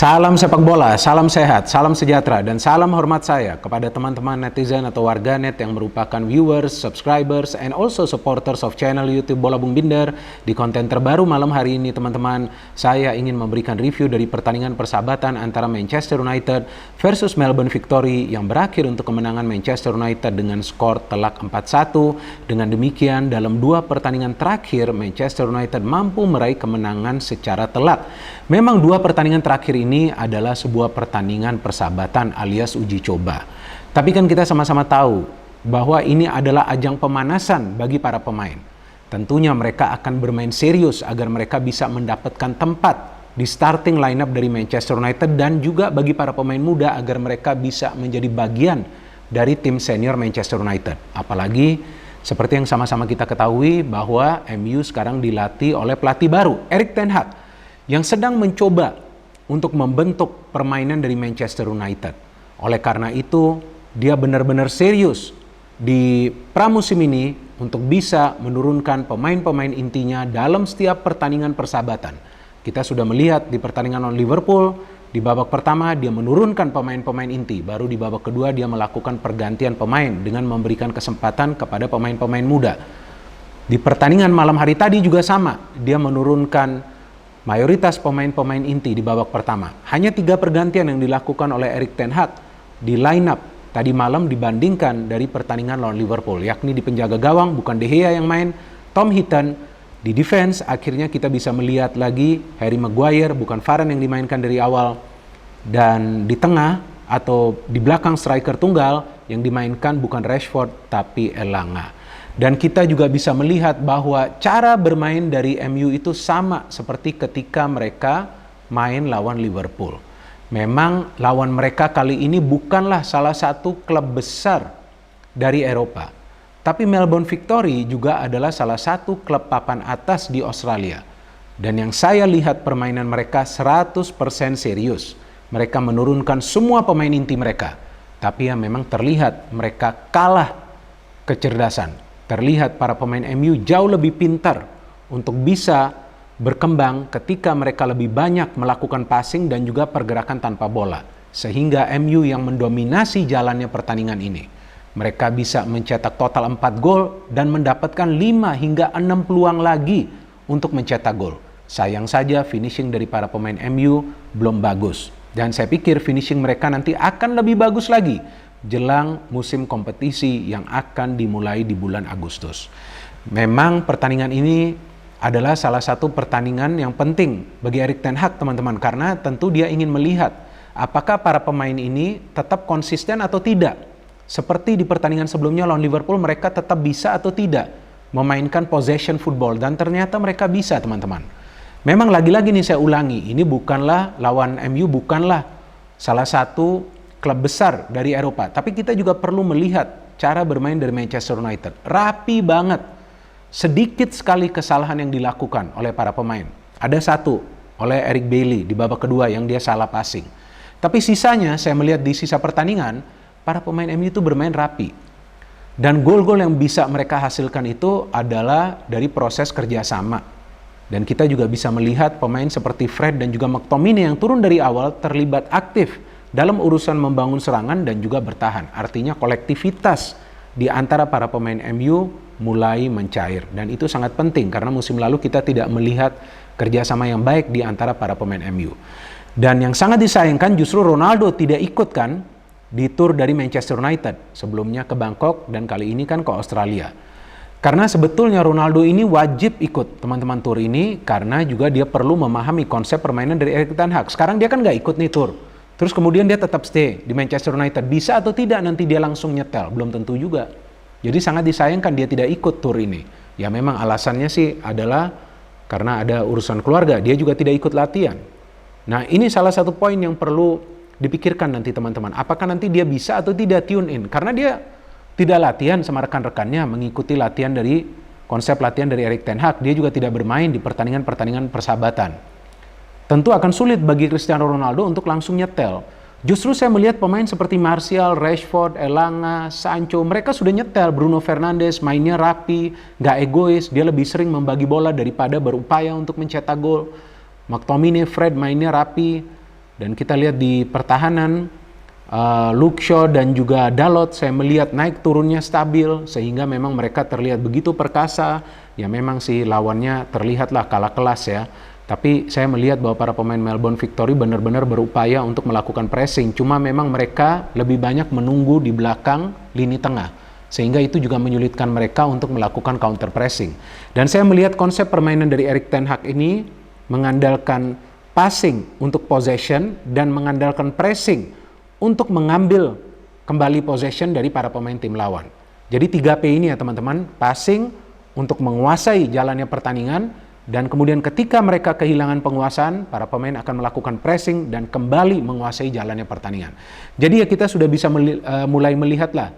Salam sepak bola, salam sehat, salam sejahtera, dan salam hormat saya kepada teman-teman netizen atau warganet yang merupakan viewers, subscribers, and also supporters of channel YouTube Bola Bung Binder. Di konten terbaru malam hari ini teman-teman, saya ingin memberikan review dari pertandingan persahabatan antara Manchester United versus Melbourne Victory yang berakhir untuk kemenangan Manchester United dengan skor telak 4-1. Dengan demikian, dalam dua pertandingan terakhir, Manchester United mampu meraih kemenangan secara telak. Memang dua pertandingan terakhir ini adalah sebuah pertandingan persahabatan alias uji coba. Tapi kan kita sama-sama tahu bahwa ini adalah ajang pemanasan bagi para pemain. Tentunya mereka akan bermain serius agar mereka bisa mendapatkan tempat di starting lineup dari Manchester United, dan juga bagi para pemain muda agar mereka bisa menjadi bagian dari tim senior Manchester United. Apalagi seperti yang sama-sama kita ketahui bahwa MU sekarang dilatih oleh pelatih baru, Erik ten Hag, yang sedang mencoba untuk membentuk permainan dari Manchester United. Oleh karena itu, dia benar-benar serius di pramusim ini untuk bisa menurunkan pemain-pemain intinya dalam setiap pertandingan persahabatan. Kita sudah melihat di pertandingan lawan Liverpool, di babak pertama dia menurunkan pemain-pemain inti, baru di babak kedua dia melakukan pergantian pemain dengan memberikan kesempatan kepada pemain-pemain muda. Di pertandingan malam hari tadi juga sama, dia menurunkan mayoritas pemain-pemain inti di babak pertama. Hanya 3 pergantian yang dilakukan oleh Erik ten Hag di line up tadi malam dibandingkan dari pertandingan lawan Liverpool, yakni di penjaga gawang bukan De Gea yang main, Tom Heaton. Di defense akhirnya kita bisa melihat lagi Harry Maguire, bukan Varane yang dimainkan dari awal. Dan di tengah atau di belakang striker tunggal yang dimainkan bukan Rashford tapi Elanga. Dan kita juga bisa melihat bahwa cara bermain dari MU itu sama seperti ketika mereka main lawan Liverpool. Memang lawan mereka kali ini bukanlah salah satu klub besar dari Eropa. Tapi Melbourne Victory juga adalah salah satu klub papan atas di Australia. Dan yang saya lihat permainan mereka 100% serius. Mereka menurunkan semua pemain inti mereka. Tapi ya memang terlihat mereka kalah kecerdasan. Terlihat para pemain MU jauh lebih pintar untuk bisa berkembang ketika mereka lebih banyak melakukan passing dan juga pergerakan tanpa bola. Sehingga MU yang mendominasi jalannya pertandingan ini. Mereka bisa mencetak total 4 gol dan mendapatkan 5 hingga 6 peluang lagi untuk mencetak gol. Sayang saja finishing dari para pemain MU belum bagus. Dan saya pikir finishing mereka nanti akan lebih bagus lagi jelang musim kompetisi yang akan dimulai di bulan Agustus. Memang pertandingan ini adalah salah satu pertandingan yang penting bagi Erik ten Hag, teman-teman, karena tentu dia ingin melihat apakah para pemain ini tetap konsisten atau tidak. Seperti di pertandingan sebelumnya lawan Liverpool, mereka tetap bisa atau tidak memainkan possession football, dan ternyata mereka bisa, teman-teman. Memang lagi-lagi nih saya ulangi, ini bukanlah lawan MU, bukanlah salah satu klub besar dari Eropa, tapi kita juga perlu melihat cara bermain dari Manchester United. Rapi banget. Sedikit sekali kesalahan yang dilakukan oleh para pemain. Ada satu oleh Eric Bailly di babak kedua yang dia salah passing. Tapi sisanya saya melihat di sisa pertandingan, para pemain MU itu bermain rapi. Dan gol-gol yang bisa mereka hasilkan itu adalah dari proses kerjasama. Dan kita juga bisa melihat pemain seperti Fred dan juga McTominay yang turun dari awal terlibat aktif dalam urusan membangun serangan dan juga bertahan. Artinya kolektivitas di antara para pemain MU mulai mencair. Dan itu sangat penting karena musim lalu kita tidak melihat kerjasama yang baik di antara para pemain MU. Dan yang sangat disayangkan justru Ronaldo tidak ikut kan di tour dari Manchester United. Sebelumnya ke Bangkok dan kali ini kan ke Australia. Karena sebetulnya Ronaldo ini wajib ikut teman-teman tour ini karena juga dia perlu memahami konsep permainan dari Erik ten Hag. Sekarang dia kan nggak ikut nih tour. Terus kemudian dia tetap stay di Manchester United. Bisa atau tidak nanti dia langsung nyetel? Belum tentu juga. Jadi sangat disayangkan dia tidak ikut tour ini. Ya memang alasannya sih adalah karena ada urusan keluarga. Dia juga tidak ikut latihan. Nah ini salah satu poin yang perlu dipikirkan nanti teman-teman. Apakah nanti dia bisa atau tidak tune in? Karena dia tidak latihan sama rekan-rekannya mengikuti latihan dari konsep latihan dari Erik ten Hag. Dia juga tidak bermain di pertandingan-pertandingan persahabatan. Tentu akan sulit bagi Cristiano Ronaldo untuk langsung nyetel. Justru saya melihat pemain seperti Martial, Rashford, Elanga, Sancho, mereka sudah nyetel. Bruno Fernandes mainnya rapi, gak egois, dia lebih sering membagi bola daripada berupaya untuk mencetak gol. McTominay, Fred mainnya rapi, Dan kita lihat di pertahanan, Luke Shaw dan juga Dalot saya melihat naik turunnya stabil, sehingga memang mereka terlihat begitu perkasa. Ya memang sih lawannya terlihatlah kalah kelas ya. Tapi saya melihat bahwa para pemain Melbourne Victory benar-benar berupaya untuk melakukan pressing. Cuma memang mereka lebih banyak menunggu di belakang lini tengah, sehingga itu juga menyulitkan mereka untuk melakukan counter pressing. Dan saya melihat konsep permainan dari Erik ten Hag ini mengandalkan passing untuk possession dan mengandalkan pressing untuk mengambil kembali possession dari para pemain tim lawan. Jadi 3P ini ya teman-teman, passing untuk menguasai jalannya pertandingan, dan kemudian ketika mereka kehilangan penguasaan, para pemain akan melakukan pressing dan kembali menguasai jalannya pertandingan. Jadi ya kita sudah bisa mulai melihatlah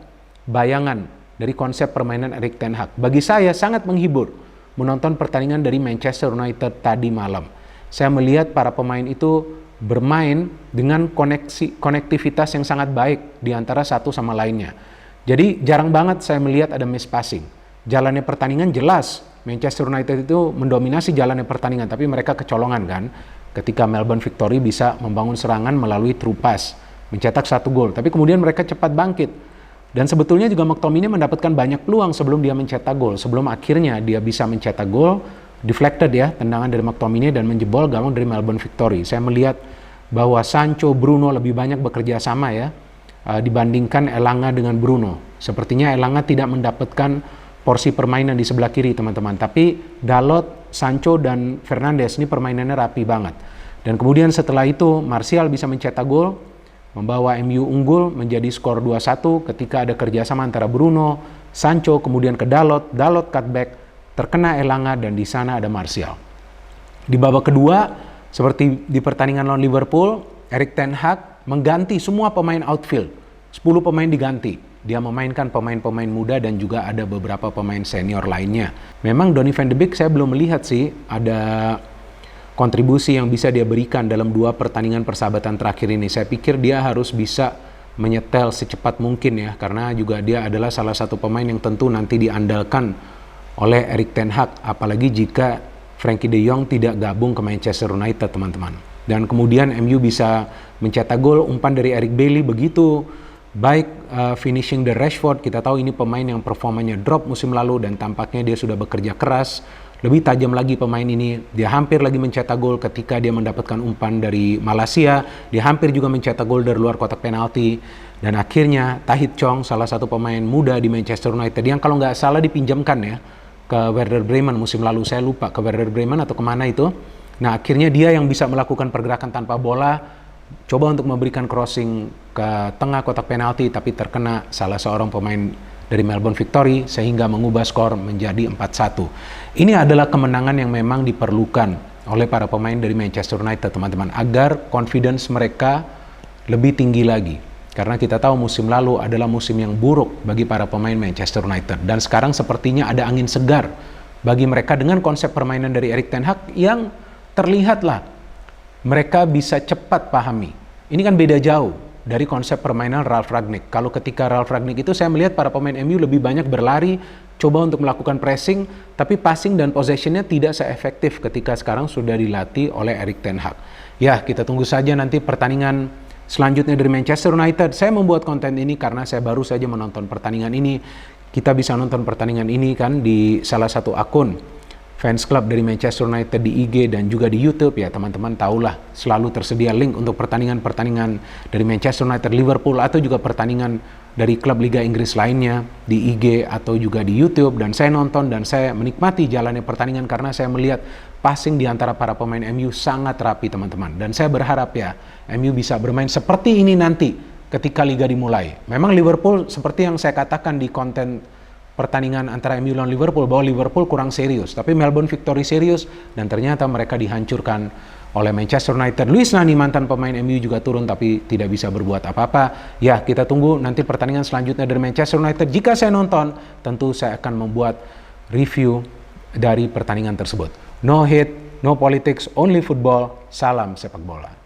bayangan dari konsep permainan Erik ten Hag. Bagi saya sangat menghibur menonton pertandingan dari Manchester United tadi malam. Saya melihat para pemain itu bermain dengan konektivitas yang sangat baik di antara satu sama lainnya. Jadi jarang banget saya melihat ada miss passing. Jalannya pertandingan jelas Manchester United itu mendominasi jalannya pertandingan, tapi mereka kecolongan kan ketika Melbourne Victory bisa membangun serangan melalui through pass, mencetak 1 gol. Tapi kemudian mereka cepat bangkit. Dan sebetulnya juga McTominay mendapatkan banyak peluang sebelum dia mencetak gol. Sebelum akhirnya dia bisa mencetak gol, deflected ya, tendangan dari McTominay dan menjebol gawang dari Melbourne Victory. Saya melihat bahwa Sancho, Bruno lebih banyak bekerja sama ya dibandingkan Elanga dengan Bruno. Sepertinya Elanga tidak mendapatkan porsi permainan di sebelah kiri teman-teman. Tapi Dalot, Sancho dan Fernandes ini permainannya rapi banget. Dan kemudian setelah itu Martial bisa mencetak gol, membawa MU unggul menjadi skor 2-1 ketika ada kerjasama antara Bruno, Sancho, kemudian ke Dalot cutback, terkena Elanga dan di sana ada Martial. Di babak kedua, seperti di pertandingan lawan Liverpool, Erik ten Hag mengganti semua pemain outfield. 10 pemain diganti. Dia memainkan pemain-pemain muda dan juga ada beberapa pemain senior lainnya. Memang Donny van de Beek saya belum melihat sih ada kontribusi yang bisa dia berikan dalam 2 pertandingan persahabatan terakhir ini. Saya pikir dia harus bisa menyetel secepat mungkin ya, karena juga dia adalah salah satu pemain yang tentu nanti diandalkan oleh Erik ten Hag, apalagi jika Frankie de Jong tidak gabung ke Manchester United teman-teman. Dan kemudian MU bisa mencetak gol, umpan dari Eric Bailly begitu baik finishing the Rashford. Kita tahu ini pemain yang performanya drop musim lalu dan tampaknya dia sudah bekerja keras. Lebih tajam lagi pemain ini, dia hampir lagi mencetak gol ketika dia mendapatkan umpan dari Malaysia. Dia hampir juga mencetak gol dari luar kotak penalti. Dan akhirnya Tahith Chong, salah satu pemain muda di Manchester United yang kalau nggak salah dipinjamkan ya ke Werder Bremen musim lalu, saya lupa ke Werder Bremen atau kemana itu. Nah akhirnya dia yang bisa melakukan pergerakan tanpa bola, coba untuk memberikan crossing ke tengah kotak penalti, tapi terkena salah seorang pemain dari Melbourne Victory sehingga mengubah skor menjadi 4-1. Ini adalah kemenangan yang memang diperlukan oleh para pemain dari Manchester United teman-teman, agar confidence mereka lebih tinggi lagi. Karena kita tahu musim lalu adalah musim yang buruk bagi para pemain Manchester United. Dan sekarang sepertinya ada angin segar bagi mereka dengan konsep permainan dari Erik ten Hag yang terlihatlah mereka bisa cepat pahami. Ini kan beda jauh dari konsep permainan Ralf Rangnick. Kalau ketika Ralf Rangnick itu saya melihat para pemain MU lebih banyak berlari, coba untuk melakukan pressing, tapi passing dan possessionnya tidak seefektif ketika sekarang sudah dilatih oleh Erik ten Hag. Ya, kita tunggu saja nanti pertandingan selanjutnya dari Manchester United. Saya membuat konten ini karena saya baru saja menonton pertandingan ini. Kita bisa nonton pertandingan ini kan di salah satu akun fans club dari Manchester United di IG dan juga di YouTube ya teman-teman, tahulah selalu tersedia link untuk pertandingan-pertandingan dari Manchester United, Liverpool atau juga pertandingan dari klub Liga Inggris lainnya di IG atau juga di YouTube. Dan saya nonton dan saya menikmati jalannya pertandingan karena saya melihat passing di antara para pemain MU sangat rapi teman-teman. Dan saya berharap ya MU bisa bermain seperti ini nanti ketika Liga dimulai. Memang Liverpool seperti yang saya katakan di konten pertandingan antara MU lawan Liverpool, bahwa Liverpool kurang serius, tapi Melbourne Victory serius dan ternyata mereka dihancurkan oleh Manchester United. Luis Nani mantan pemain MU juga turun tapi tidak bisa berbuat apa-apa. Ya, kita tunggu nanti pertandingan selanjutnya dari Manchester United. Jika saya nonton, tentu saya akan membuat review dari pertandingan tersebut. No hate, no politics, only football. Salam sepak bola.